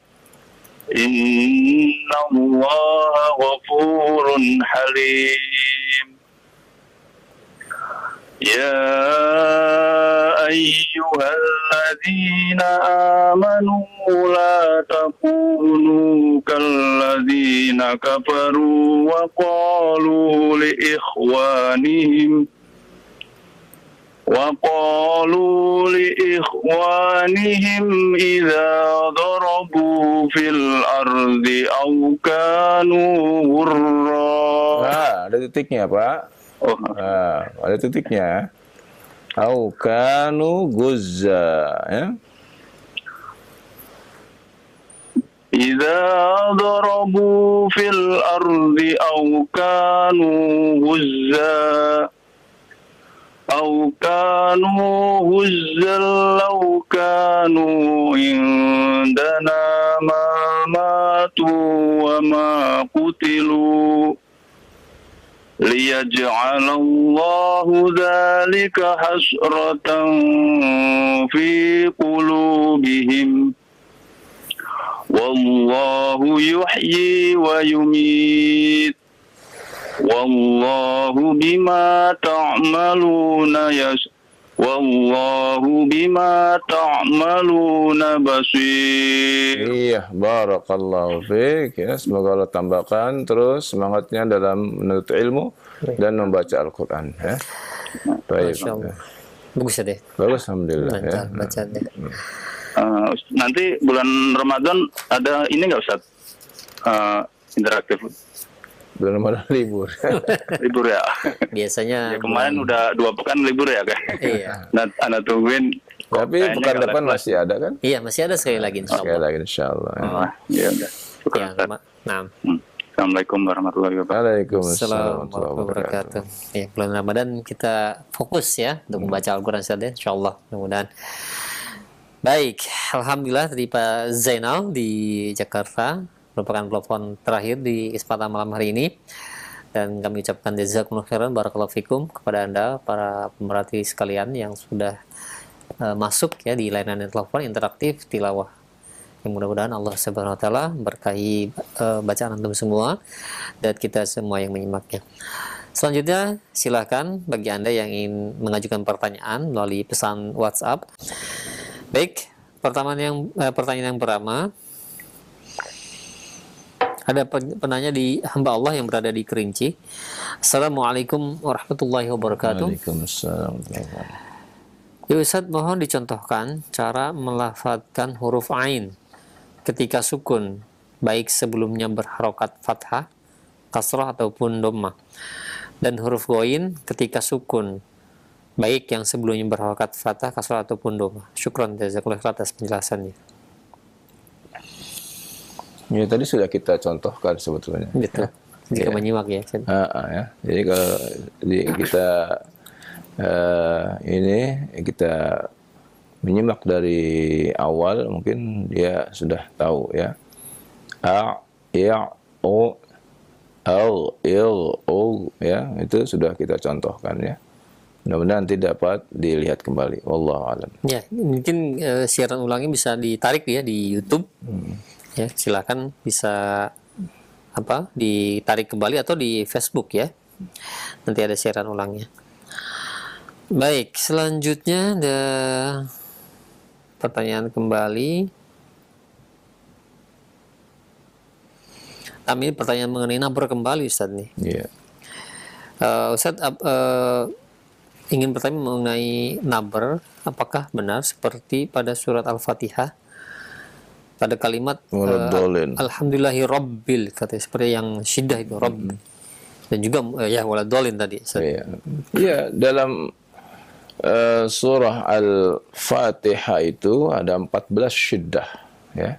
إن الله غفور حليم يا أيها الذين آمنوا لا تكونوا كالذين كفروا وقالوا لإخوانهم إذا ضربوا في الأرض أو كانوا غرا. Ada titiknya, Pak. Ada titiknya. Au kanu guzza, ya. إذا ضربوا في الأرض أو كانوا غزا لو كانوا عندنا ما ماتوا وما قتلوا ليجعل الله ذلك حسرة في قلوبهم والله يحيي ويميت والله بما تعملون والله بما تعملون بصير. Iya, barakallahu fiik ya. Semoga Allah tambahkan terus semangatnya dalam menuntut ilmu dan membaca Al-Qur'an ya. Baik. Masya Allah. Bagus ya deh. Bagus, alhamdulillah ya. Lancar bacaannya. Nanti bulan Ramadan ada ini nggak Ustaz? Interaktif. Bulan Ramadan libur. Libur ya. Biasanya Ya, kemarin udah 2 pekan libur ya kan. Iya. Nah, anak tungguin. Tapi Kayaknya pekan nggak depan lewat. masih ada kan? Iya, masih ada sekali lagi Sekali insyaallah. lagi insyaallah. Ya. Ya udah. Ya, nah. Assalamualaikum warahmatullahi wabarakatuh. Waalaikumsalam Assalamualaikum warahmatullahi wabarakatuh. wabarakatuh. Ya, bulan Ramadan kita fokus ya untuk membaca Al-Quran saja, insyaallah. Mudah-mudahan. Baik, alhamdulillah tadi Pak Zainal di Jakarta merupakan telepon terakhir di kesempatan malam hari ini. Dan kami ucapkan jazakumullah khairan barakallahu fikum kepada Anda para pemerhati sekalian yang sudah masuk ya di layanan telepon interaktif tilawah. Yang mudah-mudahan Allah Subhanahu wa taala berkahi bacaan antum semua dan kita semua yang menyimaknya. Selanjutnya silakan bagi Anda yang ingin mengajukan pertanyaan melalui pesan WhatsApp. Baik, pertanyaan yang pertama. Ada penanya di hamba Allah yang berada di Kerinci. Assalamualaikum warahmatullahi wabarakatuh. Waalaikumsalam. Ya Ustaz, mohon dicontohkan cara melafadzkan huruf ain ketika sukun, baik sebelumnya berharokat fathah, kasrah ataupun dhammah, dan huruf ghain ketika sukun, baik yang sebelumnya berharokat fathah, kasrah ataupun dhammah. Syukran jazakallahu khairan atas penjelasannya. Ya tadi sudah kita contohkan sebetulnya. Betul. Jika Ya. menyimak ya. Ya. Jadi kalau kita kita menyimak dari awal mungkin dia sudah tahu ya. A, ya, o, al, il, o ya, itu sudah kita contohkan ya. Mudah-mudahan nanti dapat dilihat kembali. Wallahu a'lam. Ya, mungkin siaran ulangnya bisa ditarik ya di YouTube. Ya, silakan bisa ditarik kembali atau di Facebook ya. Nanti ada siaran ulangnya. Baik, selanjutnya ada pertanyaan kembali. Ini pertanyaan mengenai nabur kembali Ustaz nih. Iya. Ustaz ingin bertanya mengenai nabur, apakah benar seperti pada surat Al-Fatihah pada kalimat alhamdulillahi rabbil, katanya seperti yang syiddah itu rabb, dan juga ya waladolin tadi. Iya, dalam surah Al-Fatihah itu ada 14 syiddah ya.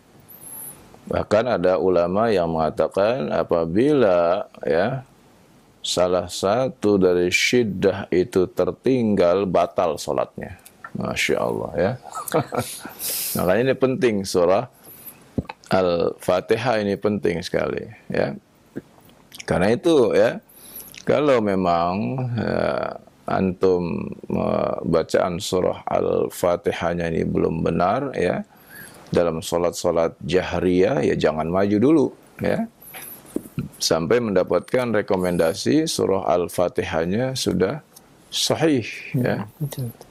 Bahkan ada ulama yang mengatakan apabila ya salah satu dari syiddah itu tertinggal, batal sholatnya. Masya Allah ya. Makanya ini penting, surah Al-Fatihah ini penting sekali ya. Karena itu ya, kalau memang antum bacaan surah Al-Fatihahnya ini belum benar ya, dalam sholat-sholat jahriyah ya jangan maju dulu ya, sampai mendapatkan rekomendasi surah Al-Fatihahnya sudah sahih ya,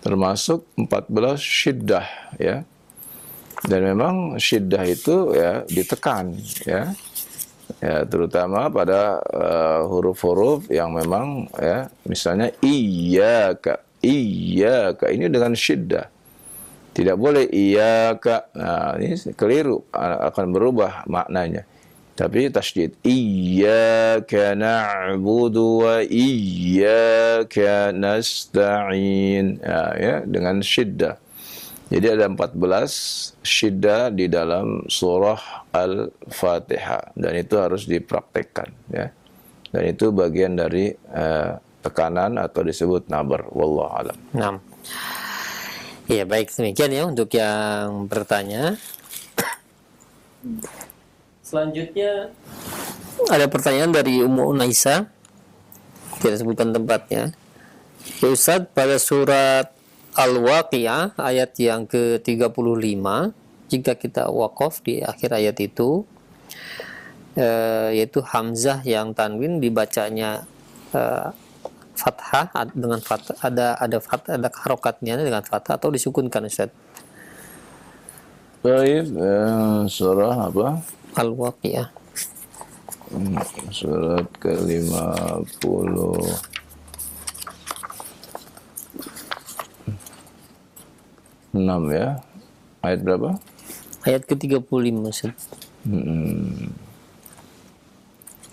termasuk 14 syiddah ya. Dan memang syiddah itu ya ditekan ya, terutama pada huruf-huruf yang memang ya, misalnya iyyaka ini dengan syiddah, tidak boleh iyyaka. Nah, ini keliru, akan berubah maknanya. Tapi tasydid, iyyaka na'budu wa iyyaka nasta'in, ya dengan syiddah. Jadi ada 14 syiddah di dalam surah Al-Fatihah, dan itu harus dipraktekkan ya. Dan itu bagian dari tekanan atau disebut nabar. Wallahu a'lam. Nah. Ya baik, demikian ya untuk yang bertanya. Selanjutnya ada pertanyaan dari Ummu Unaisa, tidak sebutkan tempatnya. Ya Ustaz, pada surat Al-Waqi'ah ayat yang ke-35, jika kita wakaf di akhir ayat itu, yaitu Hamzah yang tanwin dibacanya fathah dengan fathah, ada harokatnya dengan fathah atau disukunkan Ustaz? Baik, surah apa? Al-Waqi'ah. Surat ke-50. 6 ya. Ayat berapa? Ayat ke-35 Ustaz.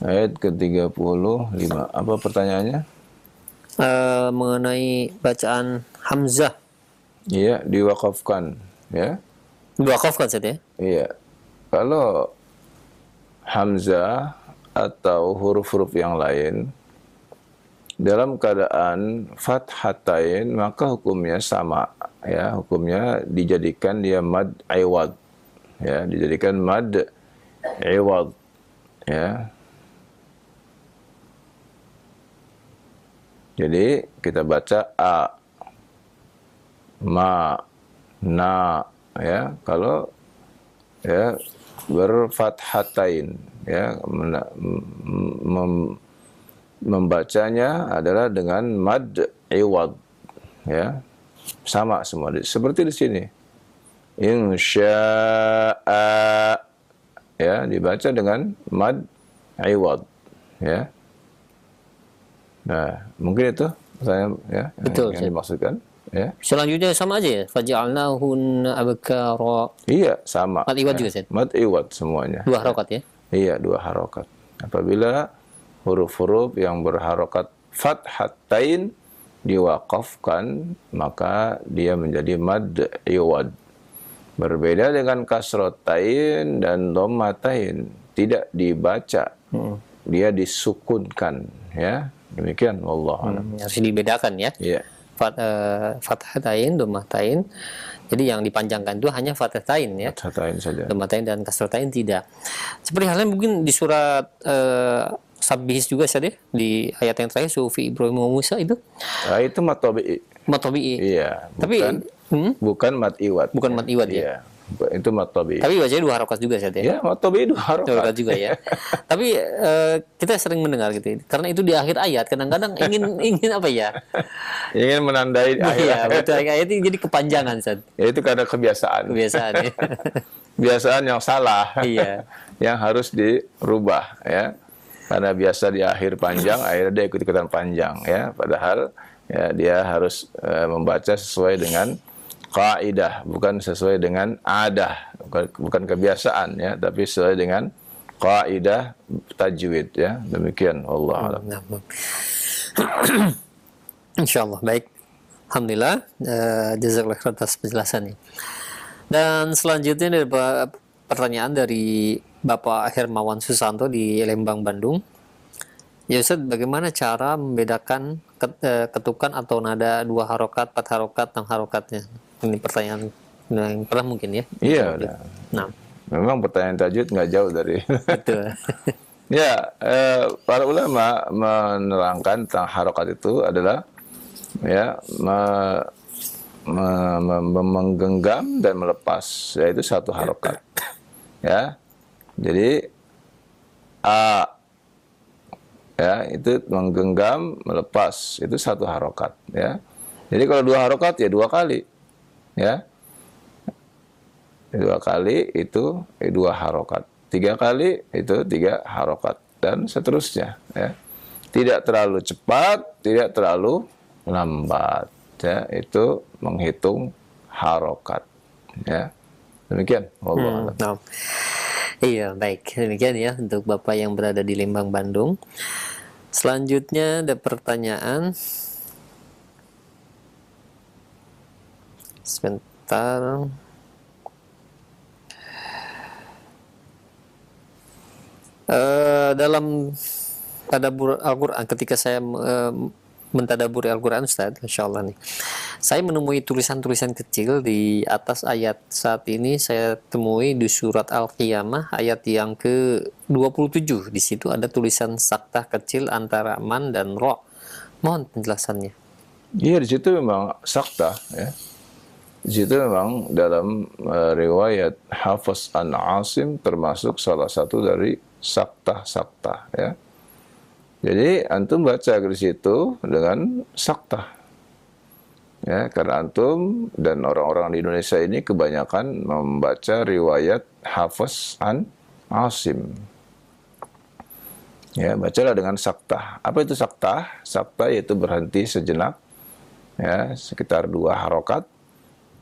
Ayat ke-35. Apa pertanyaannya? Mengenai bacaan Hamzah. Iya, diwakafkan, ya. Diwakafkan Ustaz ya? Iya. Kalau Hamzah atau huruf-huruf yang lain dalam keadaan fathatain, maka hukumnya sama, ya. Hukumnya dijadikan dia mad iwad, ya, dijadikan mad iwad, ya. Jadi kita baca a, ma, na, ya. Kalau ya berfathatain, ya, membacanya adalah dengan mad iwad, ya, sama semua seperti di sini. Insya'a, ya, dibaca dengan mad iwad, ya. Nah, mungkin itu saya, ya, Betul, yang dimaksudkan, ya. Selanjutnya sama aja ya, faj'alnahun abkara. Iya, sama. Mad iwad ya. juga, Ustaz? Mad iwad semuanya. 2 harokat ya? Iya, 2 harokat. Apabila huruf-huruf yang berharokat fathatain diwakafkan, maka dia menjadi mad iwad. Berbeda dengan kasrotain dan dhammatain, tidak dibaca, dia disukunkan, ya. Demikian, wallahu a'lam. Harus dibedakan ya. Iya. Fathatain, dhammatain. Jadi yang dipanjangkan itu hanya fathatain ya. Fathatain saja. Dhammatain dan kasratain tidak. Seperti halnya mungkin di surat Sabbih juga saja di ayat yang terakhir, Sufi Ibrahim wa Musa itu. Nah, itu mat tabi'i. Mat tabi'i. Iya, Tapi bukan mat iwad. bukan mat iwad ya. Iya. Itu mat tabi'i. Tapi bacanya 2 harokat juga saja. Ya, mat tabi'i 2 2 harokat. harokat juga ya. Tapi kita sering mendengar gitu. Karena itu di akhir ayat kadang-kadang ingin apa ya? Ingin menandai Iya, akhir. betul, ayat itu jadi kepanjangan Ustaz. Ya, itu karena kebiasaan. Kebiasaan ya. Kebiasaan yang salah. Iya. Yang harus dirubah, ya. Karena biasa di akhir panjang, akhirnya dia ikut-ikutan panjang, ya. Padahal ya dia harus membaca sesuai dengan kaidah, bukan sesuai dengan adah, bukan kebiasaan, ya, tapi sesuai dengan kaidah tajwid, ya. Demikian, Allah a'lam. Insyaallah baik. Alhamdulillah, jazakallahu khairan atas penjelasannya. Dan selanjutnya ada pertanyaan dari Bapak Hermawan Susanto di Lembang, Bandung. Ya Ustaz, bagaimana cara membedakan ketukan atau nada 2 harokat, 4 harokat, 6 harokatnya? Ini pertanyaan yang pernah mungkin ya. Iya, udah. Nah, Memang pertanyaan tajwid nggak jauh dari. betul. Ya, para ulama menerangkan tentang harokat itu adalah, ya, menggenggam dan melepas, yaitu 1 harokat, ya. Jadi a, ya, itu menggenggam melepas, itu 1 harokat, ya. Jadi kalau 2 harokat ya 2 kali, ya. 2 kali itu 2 harokat, 3 kali itu 3 harokat, dan seterusnya, ya. Tidak terlalu cepat, tidak terlalu lambat, ya. Itu menghitung harokat, ya. Demikian, wallahu a'lam. Nah. Iya, baik. Demikian ya untuk Bapak yang berada di Lembang, Bandung. Selanjutnya ada pertanyaan. Sebentar. Dalam tadabbur Al-Quran, ketika saya mentadaburi Al-Quran, Ustaz, Insya Allah nih, Saya menemui tulisan-tulisan kecil di atas ayat saat ini saya temui di surat Al-Qiyamah ayat yang ke-27. Di situ ada tulisan saktah kecil antara man dan ro. Mohon penjelasannya. Iya, di situ memang sakta ya. Di situ memang dalam riwayat Hafiz an Asim termasuk salah satu dari sakta ya. Jadi antum baca di situ dengan sakta. Ya, karena antum dan orang-orang di Indonesia ini kebanyakan membaca riwayat Hafiz an Asim. Ya, bacalah dengan sakta. Apa itu sakta? Sakta yaitu berhenti sejenak, ya, sekitar 2 harokat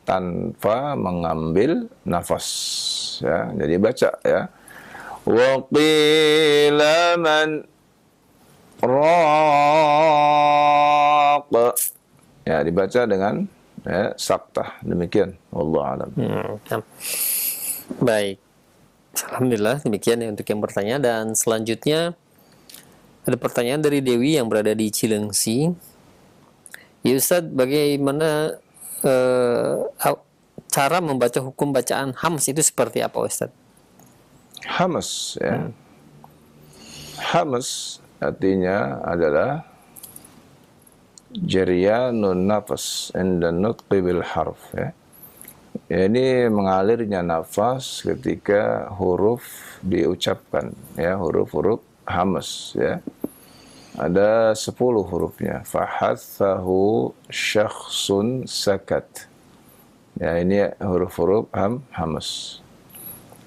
tanpa mengambil nafas. Ya, jadi baca ya. Wa qila man raq. Ya, dibaca dengan ya, saktah. Demikian. Wallahu a'lam. Baik. Alhamdulillah, demikian ya untuk yang bertanya. Dan selanjutnya ada pertanyaan dari Dewi yang berada di Cilengsi. Ya Ustadz, bagaimana cara membaca hukum bacaan hams itu seperti apa Ustadz? Hams ya. Hams artinya adalah jaryanun nafas inda nutqi bil harf ya. Ini mengalirnya nafas ketika huruf diucapkan ya, huruf-huruf hams ya. Ada 10 hurufnya. Fahathahu syakhsun sakat. Ya, ini huruf-huruf hams.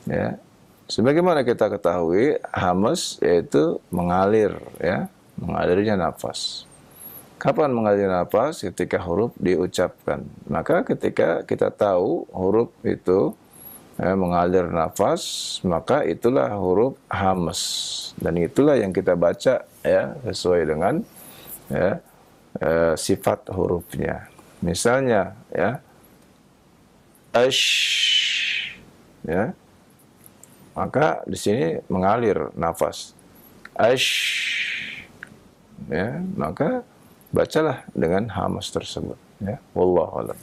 Ya. Sebagaimana kita ketahui, hams yaitu mengalir ya, mengalirnya nafas. Kapan mengalir nafas? Ketika huruf diucapkan. Maka ketika kita tahu huruf itu mengalir nafas, maka itulah huruf hams. Dan itulah yang kita baca ya, sesuai dengan ya, sifat hurufnya. Misalnya ya, ash ya, maka di sini mengalir nafas. Ash ya, maka bacalah dengan hams tersebut ya. Wallahu a'lam.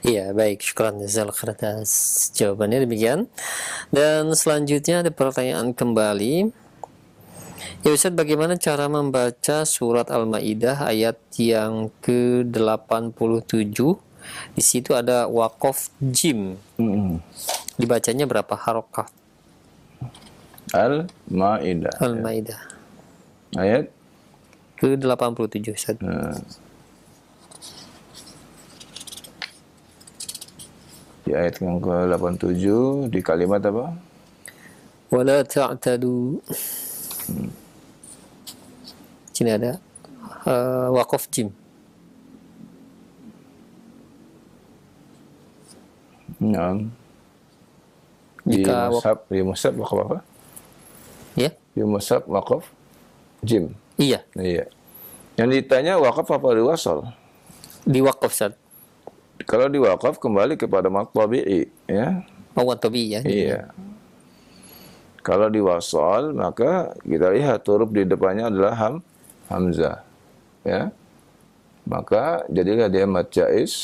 Iya, baik, syukran jazakallahu atas jawabannya demikian. Dan selanjutnya ada pertanyaan kembali. Ya Ustaz, bagaimana cara membaca surat Al-Maidah ayat yang ke-87? Di situ ada waqaf jim. Dibacanya berapa harokat? Al-Maidah. Al-Maidah. Ayat ke-87 Ustaz. Di ayat yang ke-87 di kalimat apa? Wala ta'tadu. Sini ada waqaf jim. Naam. Di mushaf waqaf apa? Ya. Di mushaf waqaf jim. Iya. Iya. Yang ditanya wakaf apa diwasal? Di wakaf Ustaz. Kalau di wakaf kembali kepada mat tabi'i ya. Mat tabi'i ya. Iya. Kalau di wasal maka kita lihat huruf di depannya adalah hamzah. Ya. Maka jadilah dia mad jaiz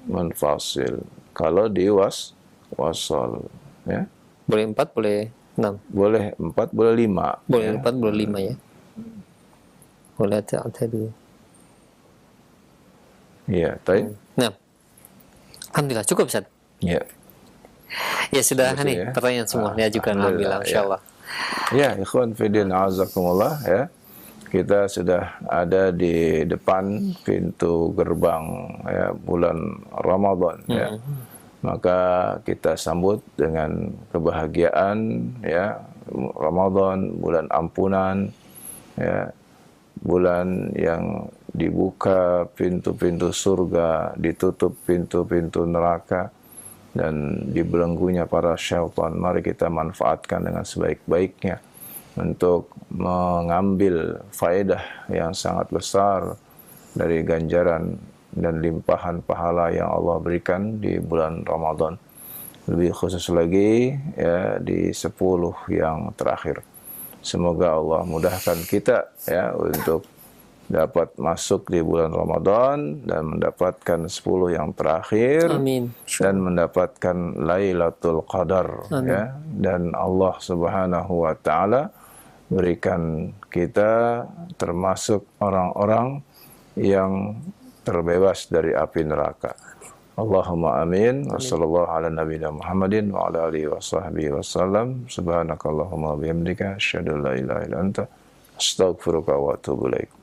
munfasil. Kalau di wasal ya. Boleh 4, boleh 6. Boleh 4, boleh 5. Boleh ya. 4, boleh 5 ya. Boleh ta'tadu. Iya, baik. Nah. Alhamdulillah cukup Ustaz. Iya. Ya sudah Betul, nih ya. pertanyaan semua diajukan alhamdulillah insyaallah. Ya, ikhwan fillah azakumullah ya. Kita sudah ada di depan pintu gerbang ya, bulan Ramadan ya. Maka kita sambut dengan kebahagiaan ya, Ramadan, bulan ampunan ya, bulan yang dibuka pintu-pintu surga, ditutup pintu-pintu neraka, dan dibelenggunya para syaitan. Mari kita manfaatkan dengan sebaik-baiknya untuk mengambil faedah yang sangat besar dari ganjaran dan limpahan pahala yang Allah berikan di bulan Ramadan. Lebih khusus lagi ya di 10 yang terakhir. Semoga Allah mudahkan kita ya untuk dapat masuk di bulan Ramadan dan mendapatkan 10 yang terakhir. Amin. Dan mendapatkan Lailatul Qadar. Ya. Dan Allah Subhanahu wa taala berikan kita termasuk orang-orang yang terbebas dari api neraka. Allahumma amin. Wassallallahu ala nabiyina Muhammadin wa ala alihi wa sahbihi wasallam. Subhanakallahumma bihamdika asyhadu an la ilaha illa anta astaghfiruka wa atubu ilaik.